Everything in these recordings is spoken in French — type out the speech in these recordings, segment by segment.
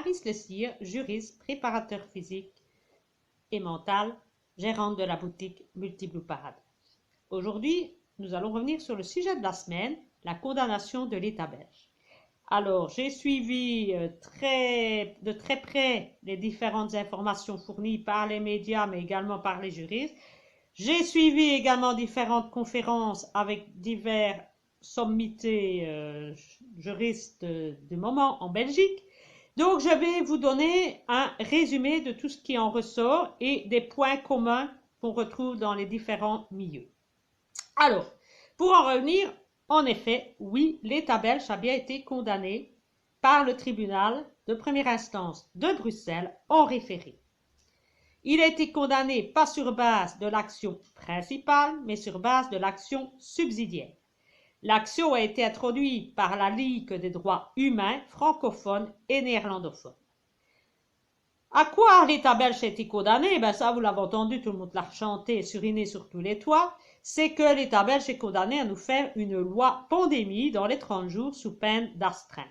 Clarisse Lessire, juriste, préparateur physique et mental, gérante de la boutique Multi-Blue Paradise. Aujourd'hui, nous allons revenir sur le sujet de la semaine, la condamnation de l'État belge. Alors, j'ai suivi de très près les différentes informations fournies par les médias, mais également par les juristes. J'ai suivi également différentes conférences avec divers sommités juristes du moment en Belgique. Donc, je vais vous donner un résumé de tout ce qui en ressort et des points communs qu'on retrouve dans les différents milieux. Alors, pour en revenir, en effet, oui, l'État belge a bien été condamné par le tribunal de première instance de Bruxelles en référé. Il a été condamné pas sur base de l'action principale, mais sur base de l'action subsidiaire. L'action a été introduite par la Ligue des droits humains francophone et néerlandophone. À quoi l'État belge a été condamné? Ben ça, vous l'avez entendu, tout le monde l'a chanté et suriné sur tous les toits. C'est que l'État belge est condamné à nous faire une loi pandémie dans les 30 jours sous peine d'astreinte.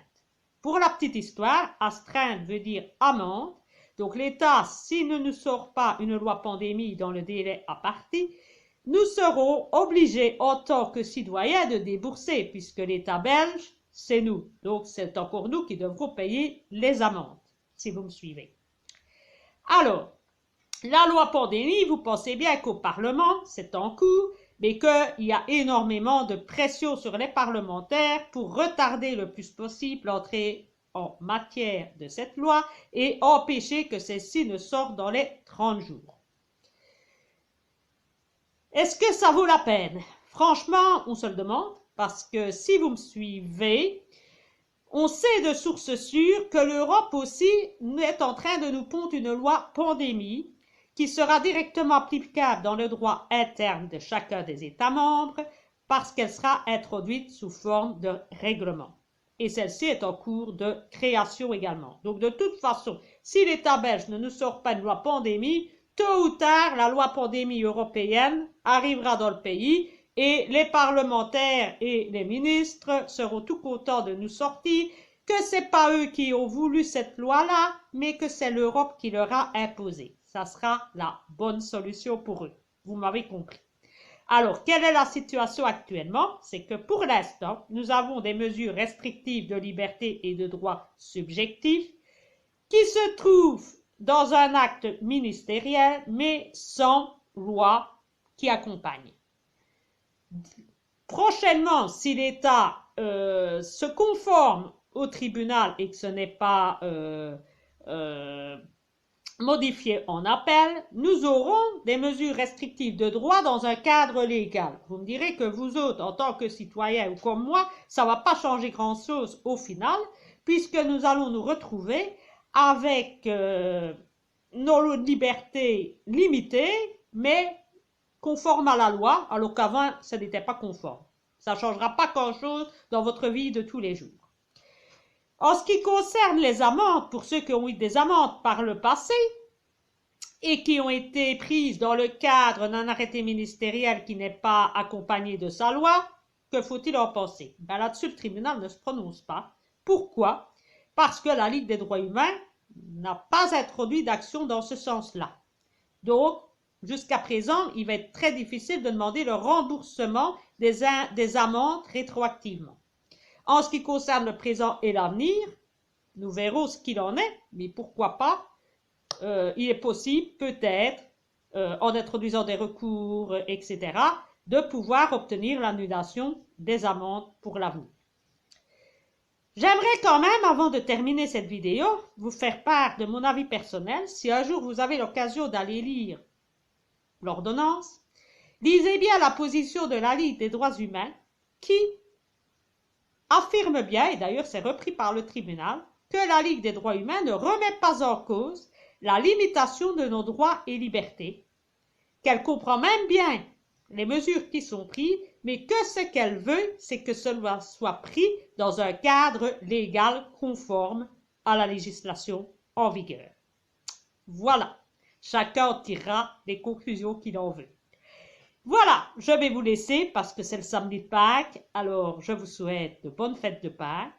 Pour la petite histoire, astreinte veut dire amende. Donc l'État, s'il ne nous sort pas une loi pandémie dans le délai imparti, nous serons obligés en tant que citoyens de débourser, puisque l'État belge, c'est nous. Donc c'est encore nous qui devrons payer les amendes, si vous me suivez. Alors, la loi pandémie, vous pensez bien qu'au Parlement, c'est en cours, mais qu'il y a énormément de pression sur les parlementaires pour retarder le plus possible l'entrée en matière de cette loi et empêcher que celle-ci ne sorte dans les 30 jours. Est-ce que ça vaut la peine? Franchement, on se le demande, parce que si vous me suivez, on sait de sources sûres que l'Europe aussi est en train de nous pondre une loi pandémie qui sera directement applicable dans le droit interne de chacun des États membres parce qu'elle sera introduite sous forme de règlement. Et celle-ci est en cours de création également. Donc de toute façon, si l'État belge ne nous sort pas une loi pandémie, tôt ou tard, la loi pandémie européenne arrivera dans le pays et les parlementaires et les ministres seront tout contents de nous sortir que c'est pas eux qui ont voulu cette loi-là, mais que c'est l'Europe qui leur a imposé. Ça sera la bonne solution pour eux. Vous m'avez compris. Alors, quelle est la situation actuellement? C'est que pour l'instant, nous avons des mesures restrictives de liberté et de droits subjectifs qui se trouvent dans un acte ministériel, mais sans loi qui accompagne. Prochainement, si l'État se conforme au tribunal et que ce n'est pas modifié en appel, nous aurons des mesures restrictives de droit dans un cadre légal. Vous me direz que vous autres, en tant que citoyens ou comme moi, ça ne va pas changer grand-chose au final, puisque nous allons nous retrouver avec nos libertés limitées, mais conformes à la loi, alors qu'avant, ce n'était pas conforme. Ça ne changera pas grand-chose dans votre vie de tous les jours. En ce qui concerne les amendes, pour ceux qui ont eu des amendes par le passé et qui ont été prises dans le cadre d'un arrêté ministériel qui n'est pas accompagné de sa loi, que faut-il en penser? Ben là-dessus, le tribunal ne se prononce pas. Pourquoi? Parce que la Ligue des droits humains n'a pas introduit d'action dans ce sens-là. Donc, jusqu'à présent, il va être très difficile de demander le remboursement des amendes rétroactivement. En ce qui concerne le présent et l'avenir, nous verrons ce qu'il en est, mais pourquoi pas, il est possible, peut-être, en introduisant des recours, etc., de pouvoir obtenir l'annulation des amendes pour l'avenir. J'aimerais quand même, avant de terminer cette vidéo, vous faire part de mon avis personnel. Si un jour vous avez l'occasion d'aller lire l'ordonnance, lisez bien la position de la Ligue des droits humains qui affirme bien, et d'ailleurs c'est repris par le tribunal, que la Ligue des droits humains ne remet pas en cause la limitation de nos droits et libertés, qu'elle comprend même bien les mesures qui sont prises, mais que ce qu'elle veut, c'est que cela soit pris dans un cadre légal conforme à la législation en vigueur. Voilà, chacun tirera les conclusions qu'il en veut. Voilà, je vais vous laisser parce que c'est le samedi de Pâques, alors je vous souhaite de bonnes fêtes de Pâques.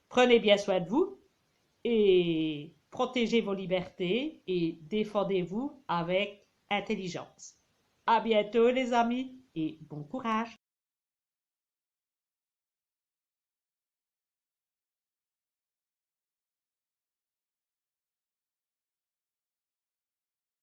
Prenez bien soin de vous et protégez vos libertés et défendez-vous avec intelligence. À bientôt les amis et bon courage!